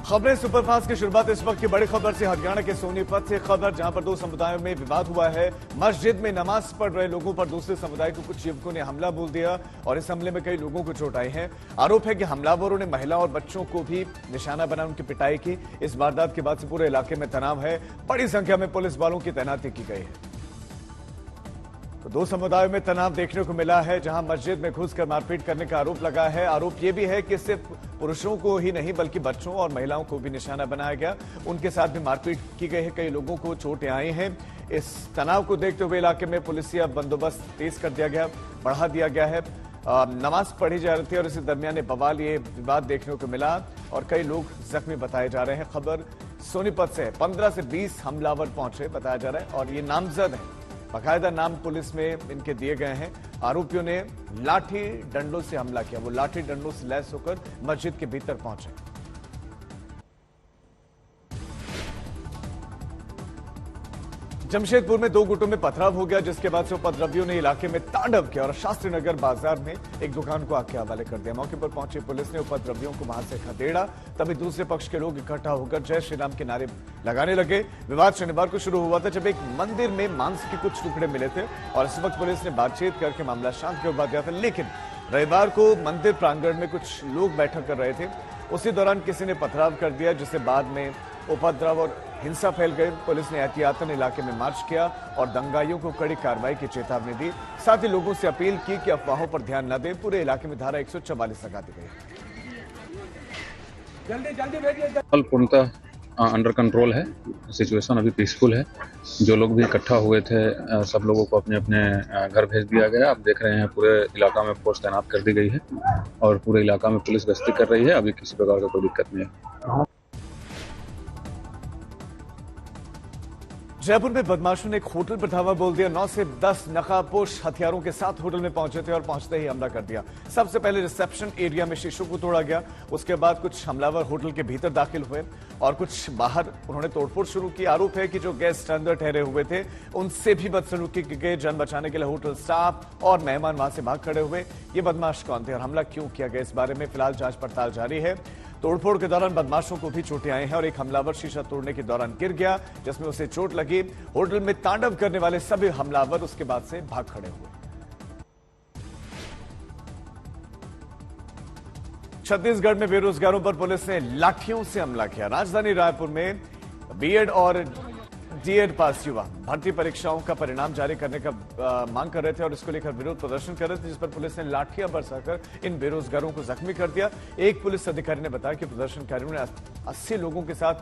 खबरें सुपरफास्ट की शुरुआत इस वक्त की बड़ी खबर से। हरियाणा के सोनीपत से खबर, जहां पर दो समुदायों में विवाद हुआ है। मस्जिद में नमाज पढ़ रहे लोगों पर दूसरे समुदाय के कुछ युवकों ने हमला बोल दिया और इस हमले में कई लोगों को चोट आई है। आरोप है कि हमलावरों ने महिला और बच्चों को भी निशाना बना उनकी पिटाई की। इस वारदात के बाद से पूरे इलाके में तनाव है। बड़ी संख्या में पुलिस वालों की तैनाती की गई है। तो दो समुदायों में तनाव देखने को मिला है, जहां मस्जिद में घुसकर मारपीट करने का आरोप लगा है। आरोप यह भी है कि सिर्फ पुरुषों को ही नहीं बल्कि बच्चों और महिलाओं को भी निशाना बनाया गया, उनके साथ भी मारपीट की गई है। कई लोगों को चोटें आई हैं। इस तनाव को देखते हुए इलाके में पुलिसिया बंदोबस्त तेज कर दिया गया, बढ़ा दिया गया है। नमाज पढ़ी जा रही थी और इसी दरमियान बवाल ये विवाद देखने को मिला और कई लोग जख्मी बताए जा रहे हैं। खबर सोनीपत से 15 से 20 हमलावर पहुंचे बताया जा रहा है और ये नामजद है। बाकायदा नाम पुलिस में इनके दिए गए हैं। आरोपियों ने लाठी डंडों से हमला किया। वो लाठी डंडों से लैस होकर मस्जिद के भीतर पहुंचे। जमशेदपुर में दो गुटों में पथराव हो गया, जिसके बाद से उपद्रवियों ने इलाके में तांडव किया और शास्त्री नगर बाजार में एक दुकान को आग के हवाले कर दिया। मौके पर पहुंची पुलिस ने उपद्रवियों को वहां से खदेड़ा। तभी दूसरे पक्ष के लोग इकट्ठा होकर जय श्री राम के नारे लगाने लगे। विवाद शनिवार को शुरू हुआ था, जब एक मंदिर में मांस के कुछ टुकड़े मिले थे और इस वक्त पुलिस ने बातचीत करके मामला शांत करवा दिया था। लेकिन रविवार को मंदिर प्रांगण में कुछ लोग बैठक कर रहे थे, उसी दौरान किसी ने पथराव कर दिया, जिससे बाद में उपद्रव और हिंसा फैल गई। पुलिस ने एहतियातन इलाके में मार्च किया और दंगाइयों को कड़ी कार्रवाई की चेतावनी दी। साथ ही लोगों से अपील की कि अफवाहों पर ध्यान न दें। पूरे इलाके में धारा 144 लगा दी गई। पूर्णतः अंडर कंट्रोल है, सिचुएशन अभी पीसफुल है। जो लोग भी इकट्ठा हुए थे सब लोगों को अपने अपने घर भेज दिया गया। आप देख रहे हैं पूरे इलाका में फोर्स तैनात कर दी गई है और पूरे इलाका में पुलिस गश्ती कर रही है। अभी किसी प्रकार का कोई दिक्कत नहीं है। जयपुर में बदमाशों ने एक होटल पर धावा बोल दिया। 9 से 10 नकाबपोश हथियारों के साथ होटल में पहुंचे थे और पहुंचते ही हमला कर दिया। सबसे पहले रिसेप्शन एरिया में शीशों को तोड़ा गया। उसके बाद कुछ हमलावर होटल के भीतर दाखिल हुए और कुछ बाहर उन्होंने तोड़फोड़ शुरू की। आरोप है कि जो गेस्ट अंदर ठहरे हुए थे उनसे भी बदसलूकी की गई। जान बचाने के लिए होटल स्टाफ और मेहमान वहां से भाग खड़े हुए। ये बदमाश कौन थे और हमला क्यों किया गया, इस बारे में फिलहाल जांच पड़ताल जारी है। तोड़फोड़ के दौरान बदमाशों को भी चोटें आई हैं और एक हमलावर शीशा तोड़ने के दौरान गिर गया, जिसमें उसे चोट लगी। होटल में तांडव करने वाले सभी हमलावर उसके बाद से भाग खड़े हुए। छत्तीसगढ़ में बेरोजगारों पर पुलिस ने लाठियों से हमला किया। राजधानी रायपुर में बीएड और डीएड पास युवा भर्ती परीक्षाओं का परिणाम जारी करने का मांग कर रहे थे और इसको लेकर विरोध प्रदर्शन कर रहे थे, जिस पर पुलिस ने लाठियां बरसाकर इन बेरोजगारों को जख्मी कर दिया। एक पुलिस अधिकारी ने बताया कि प्रदर्शनकारियों ने 80 लोगों के साथ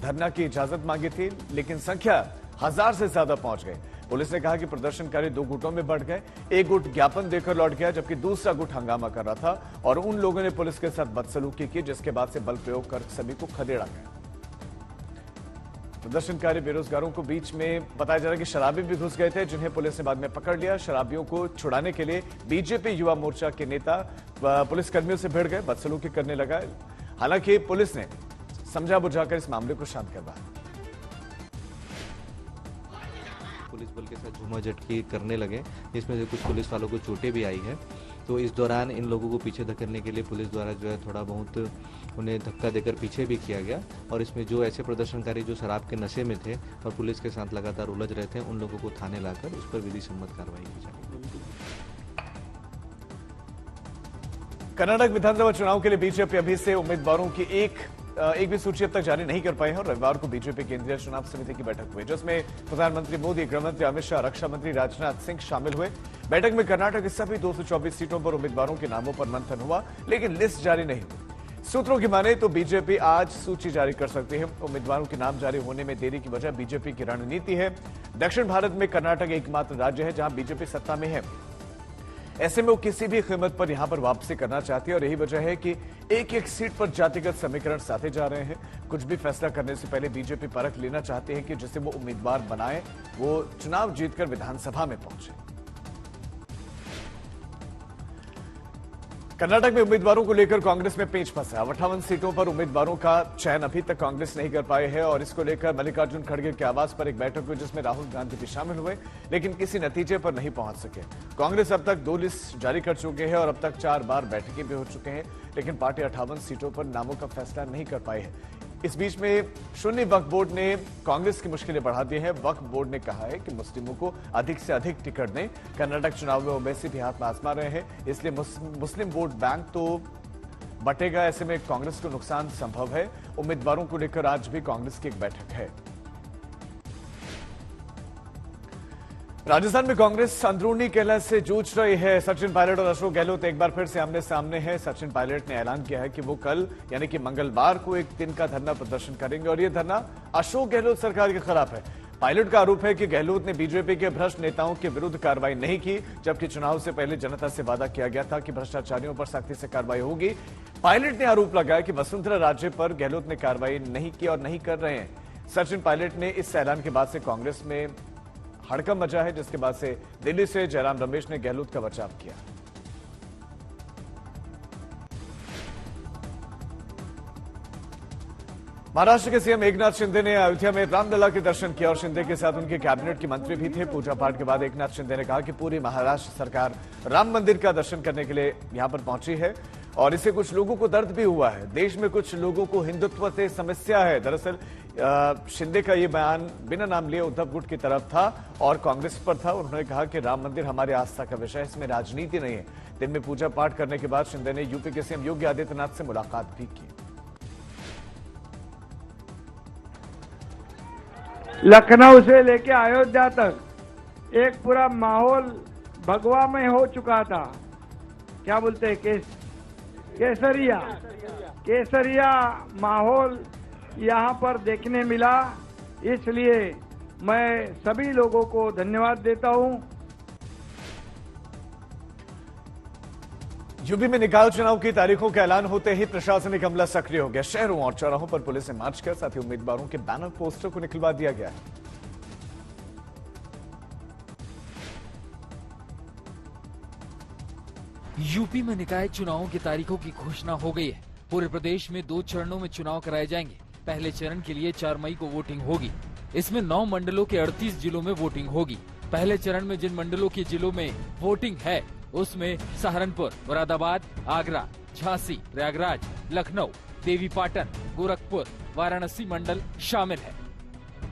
धरना की इजाजत मांगी थी, लेकिन संख्या 1000 से ज्यादा पहुंच गई। पुलिस ने कहा कि प्रदर्शनकारी दो गुटों में बढ़ गए। एक गुट ज्ञापन देकर लौट गया, जबकि दूसरा गुट हंगामा कर रहा था और उन लोगों ने पुलिस के साथ बदसलूकी की, जिसके बाद से बल प्रयोग कर सभी को खदेड़ा गया। प्रदर्शनकारी बेरोजगारों को बीच में बताया जा रहा है कि शराबी भी घुस गए थे, जिन्हें पुलिस ने बाद में पकड़ लिया। शराबियों को छुड़ाने के लिए बीजेपी युवा मोर्चा के नेता पुलिसकर्मियों से भिड़ गए, बदसलूकी करने लगा। हालांकि पुलिस ने समझा बुझाकर इस मामले को शांत करवाया। पुलिस बल के साथ झूमाझटकी करने लगे, जिसमें से कुछ पुलिस वालों को चोटें भी आई है। तो इस दौरान इन लोगों को पीछे धकेलने के लिए पुलिस द्वारा जो है थोड़ा बहुत उन्हें धक्का देकर पीछे भी किया गया और इसमें जो ऐसे प्रदर्शनकारी जो शराब के नशे में थे और पुलिस के साथ लगातार उलझ रहे थे, उन लोगों को थाने लाकर उस पर विधि सम्मत कार्रवाई की जाएगी। कर्नाटक विधानसभा चुनाव के लिए बीजेपी अभी से उम्मीदवारों की एक भी सूची अब तक जारी नहीं कर पाई है और रविवार को बीजेपी केंद्रीय चुनाव समिति की बैठक हुई, जिसमें प्रधानमंत्री मोदी, गृहमंत्री अमित शाह, रक्षा मंत्री राजनाथ सिंह शामिल हुए। बैठक में कर्नाटक की सभी 224 सीटों पर उम्मीदवारों के नामों पर मंथन हुआ, लेकिन लिस्ट जारी नहीं हुई। सूत्रों की माने तो बीजेपी आज सूची जारी कर सकती है। उम्मीदवारों के नाम जारी होने में देरी की वजह बीजेपी की रणनीति है। दक्षिण भारत में कर्नाटक एकमात्र राज्य है जहां बीजेपी सत्ता में है। ऐसे में वो किसी भी कीमत पर यहां पर वापसी करना चाहती है और यही वजह है कि एक एक सीट पर जातिगत समीकरण साधे जा रहे हैं। कुछ भी फैसला करने से पहले बीजेपी परख लेना चाहती है कि जिसे वो उम्मीदवार बनाए वो चुनाव जीतकर विधानसभा में पहुंचे। कर्नाटक में उम्मीदवारों को लेकर कांग्रेस में पेच फंसा। 58 सीटों पर उम्मीदवारों का चयन अभी तक कांग्रेस नहीं कर पाई है और इसको लेकर मल्लिकार्जुन खड़गे के आवास पर एक बैठक हुई, जिसमें राहुल गांधी भी शामिल हुए, लेकिन किसी नतीजे पर नहीं पहुंच सके। कांग्रेस अब तक 2 लिस्ट जारी कर चुके हैं और अब तक 4 बार बैठकें भी हो चुके हैं, लेकिन पार्टी 58 सीटों पर नामों का फैसला नहीं कर पाई है। इस बीच में सुन्नी वक्फ बोर्ड ने कांग्रेस की मुश्किलें बढ़ा दी हैं। वक्फ बोर्ड ने कहा है कि मुस्लिमों को अधिक से अधिक टिकट दें। कर्नाटक चुनाव में ओवैसी भी हाथ में आजमा रहे हैं, इसलिए मुस्लिम वोट बैंक तो बटेगा। ऐसे में कांग्रेस को नुकसान संभव है। उम्मीदवारों को लेकर आज भी कांग्रेस की एक बैठक है। राजस्थान में कांग्रेस अंदरूनी कलह से जूझ रही है। सचिन पायलट और अशोक गहलोत एक बार फिर से आमने सामने हैं। सचिन पायलट ने ऐलान किया है कि वो कल यानी कि मंगलवार को एक दिन का धरना प्रदर्शन करेंगे और ये धरना अशोक गहलोत सरकार के खिलाफ है। पायलट का आरोप है कि गहलोत ने बीजेपी के भ्रष्ट नेताओं के विरुद्ध कार्रवाई नहीं की, जबकि चुनाव से पहले जनता से वादा किया गया था कि भ्रष्टाचारियों पर सख्ती से कार्रवाई होगी। पायलट ने आरोप लगाया कि वसुंधरा राज्य पर गहलोत ने कार्रवाई नहीं की और नहीं कर रहे हैं। सचिन पायलट ने इस ऐलान के बाद से कांग्रेस में हड़कंप मचा है, जिसके बाद से दिल्ली से जयराम रमेश ने गहलोत का बचाव किया। महाराष्ट्र के सीएम एकनाथ शिंदे ने अयोध्या में रामलला के दर्शन किया और शिंदे के साथ उनके कैबिनेट के मंत्री भी थे। पूजा पाठ के बाद एकनाथ शिंदे ने कहा कि पूरी महाराष्ट्र सरकार राम मंदिर का दर्शन करने के लिए यहां पर पहुंची है और इससे कुछ लोगों को दर्द भी हुआ है। देश में कुछ लोगों को हिंदुत्व से समस्या है। दरअसल शिंदे का ये बयान बिना नाम लिए उद्धव गुट की तरफ था और कांग्रेस पर था। उन्होंने कहा कि राम मंदिर हमारी आस्था का विषय है, इसमें राजनीति नहीं है। दिन में पूजा पाठ करने के बाद शिंदे ने यूपी के सीएम योगी आदित्यनाथ से मुलाकात भी की। लखनऊ से लेके अयोध्या तक एक पूरा माहौल भगवामय हो चुका था। क्या बोलते हैं केसरिया माहौल यहाँ पर देखने मिला। इसलिए मैं सभी लोगों को धन्यवाद देता हूँ। यूपी में निकाय चुनाव की तारीखों का ऐलान होते ही प्रशासनिक अमला सक्रिय हो गया। शहरों और चौराहों पर पुलिस ने मार्च किया, साथ ही उम्मीदवारों के बैनर पोस्टर को निकलवा दिया गया है। यूपी में निकाय चुनावों की तारीखों की घोषणा हो गई है। पूरे प्रदेश में 2 चरणों में चुनाव कराए जाएंगे। पहले चरण के लिए 4 मई को वोटिंग होगी। इसमें 9 मंडलों के 38 जिलों में वोटिंग होगी। पहले चरण में जिन मंडलों के जिलों में वोटिंग है उसमें सहारनपुर, मुरादाबाद, आगरा, झांसी, प्रयागराज, लखनऊ, देवीपाटन, गोरखपुर, वाराणसी मंडल शामिल है।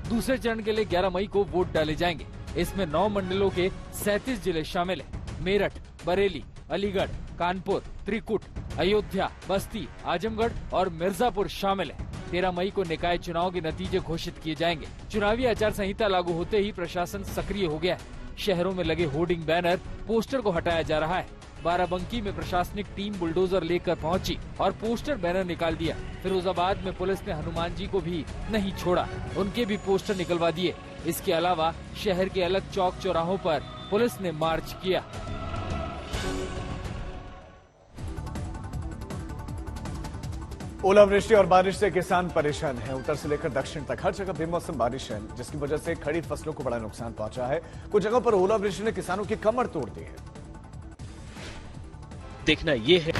दूसरे चरण के लिए 11 मई को वोट डाले जाएंगे। इसमें 9 मंडलों के 37 जिले शामिल है। मेरठ, बरेली, अलीगढ़, कानपुर, त्रिकुट, अयोध्या, बस्ती, आजमगढ़ और मिर्जापुर शामिल है। 13 मई को निकाय चुनाव के नतीजे घोषित किए जाएंगे। चुनावी आचार संहिता लागू होते ही प्रशासन सक्रिय हो गया है। शहरों में लगे होर्डिंग, बैनर, पोस्टर को हटाया जा रहा है। बाराबंकी में प्रशासनिक टीम बुलडोजर लेकर पहुंची और पोस्टर, बैनर निकाल दिया। फिरोजाबाद में पुलिस ने हनुमान जी को भी नहीं छोड़ा, उनके भी पोस्टर निकलवा दिए। इसके अलावा शहर के अलग चौक चौराहों पर पुलिस ने मार्च किया। ओलावृष्टि और बारिश से किसान परेशान हैं। उत्तर से लेकर दक्षिण तक हर जगह बेमौसम बारिश है, जिसकी वजह से खड़ी फसलों को बड़ा नुकसान पहुंचा है। कुछ जगहों पर ओलावृष्टि ने किसानों की कमर तोड़ दी है। देखना ये है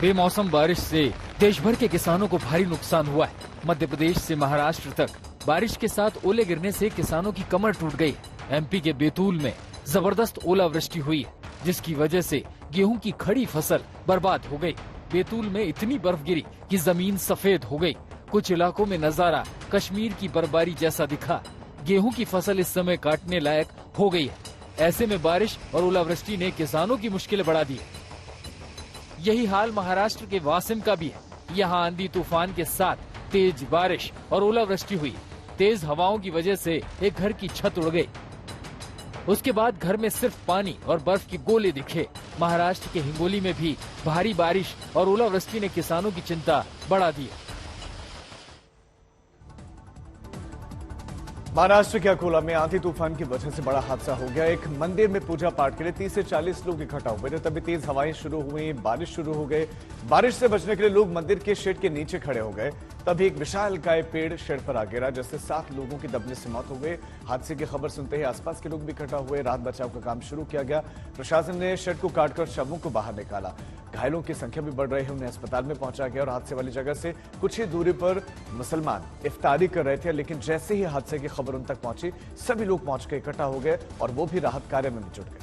बेमौसम बारिश से देश भर के किसानों को भारी नुकसान हुआ है। मध्य प्रदेश से महाराष्ट्र तक बारिश के साथ ओले गिरने से किसानों की कमर टूट गई। एमपी के बैतूल में जबरदस्त ओलावृष्टि हुई है, जिसकी वजह से गेहूं की खड़ी फसल बर्बाद हो गई। बैतूल में इतनी बर्फ गिरी कि जमीन सफेद हो गई। कुछ इलाकों में नजारा कश्मीर की बर्फबारी जैसा दिखा। गेहूं की फसल इस समय काटने लायक हो गई है। ऐसे में बारिश और ओलावृष्टि ने किसानों की मुश्किलें बढ़ा दी है। यही हाल महाराष्ट्र के वासिम का भी है। यहाँ आंधी तूफान के साथ तेज बारिश और ओलावृष्टि हुई। तेज हवाओं की वजह से एक घर की छत उड़ गई। उसके बाद घर में सिर्फ पानी और बर्फ के गोले दिखे। महाराष्ट्र के हिंगोली में भी भारी बारिश और ओलावृष्टि ने किसानों की चिंता बढ़ा दी। महाराष्ट्र के अकोला में आंधी तूफान की वजह से बड़ा हादसा हो गया। एक मंदिर में पूजा पाठ के लिए 30 से 40 लोग इकट्ठा हुए थे, तभी तेज हवाएं शुरू हुई, बारिश शुरू हो गई। बारिश से बचने के लिए लोग मंदिर के शेड के नीचे खड़े हो गए। तभी एक विशालकाय पेड़ शेड पर आ गिरा, जिससे 7 लोगों की दबने से मौत हो गई। हादसे की खबर सुनते ही आसपास के लोग भी इकट्ठा हुए। राहत बचाव का काम शुरू किया गया। प्रशासन ने शेड को काटकर शवों को बाहर निकाला। घायलों की संख्या भी बढ़ रही है, उन्हें अस्पताल में पहुंचा गया और हादसे वाली जगह से कुछ ही दूरी पर मुसलमान इफ्तारी कर रहे थे, लेकिन जैसे ही हादसे की खबर उन तक पहुंची, सभी लोग पहुंच के इकट्ठा हो गए और वो भी राहत कार्य में जुट गए।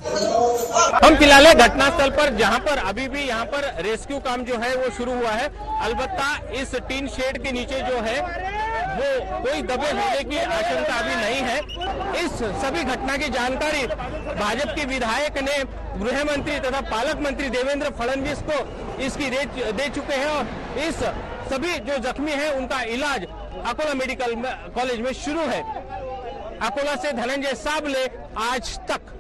हम फिलहाल घटनास्थल पर जहां पर अभी भी यहां पर रेस्क्यू काम जो है वो शुरू हुआ है। अलबत्ता इस टीन शेड के नीचे जो है वो कोई दबे होने की आशंका अभी नहीं है। इस सभी घटना की जानकारी भाजपा के विधायक ने गृह मंत्री तथा पालक मंत्री देवेंद्र फडणवीस को इसकी दे चुके हैं और इस सभी जो जख्मी हैं उनका इलाज अकोला मेडिकल कॉलेज में शुरू है। अकोला से धनंजय साबले, आज तक।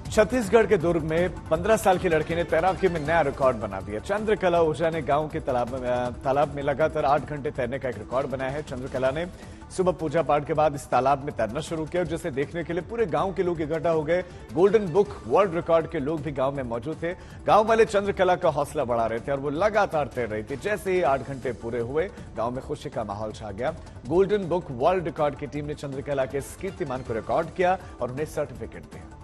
छत्तीसगढ़ के दुर्ग में 15 साल की लड़की ने तैराकी में नया रिकॉर्ड बना दिया। चंद्रकला ओझा ने गांव के तालाब में लगातार 8 घंटे तैरने का एक रिकॉर्ड बनाया है। चंद्रकला ने सुबह पूजा पाठ के बाद इस तालाब में तैरना शुरू किया, जिसे देखने के लिए पूरे गांव के लोग इकट्ठा हो गए। गोल्डन बुक वर्ल्ड रिकॉर्ड के लोग भी गांव में मौजूद थे। गांव वाले चंद्रकला का हौसला बढ़ा रहे थे और वो लगातार तैर रही थी। जैसे ही 8 घंटे पूरे हुए, गांव में खुशी का माहौल छा गया। गोल्डन बुक वर्ल्ड रिकॉर्ड की टीम ने चंद्रकला के इस कीर्तिमान को रिकॉर्ड किया और उन्हें सर्टिफिकेट दिया।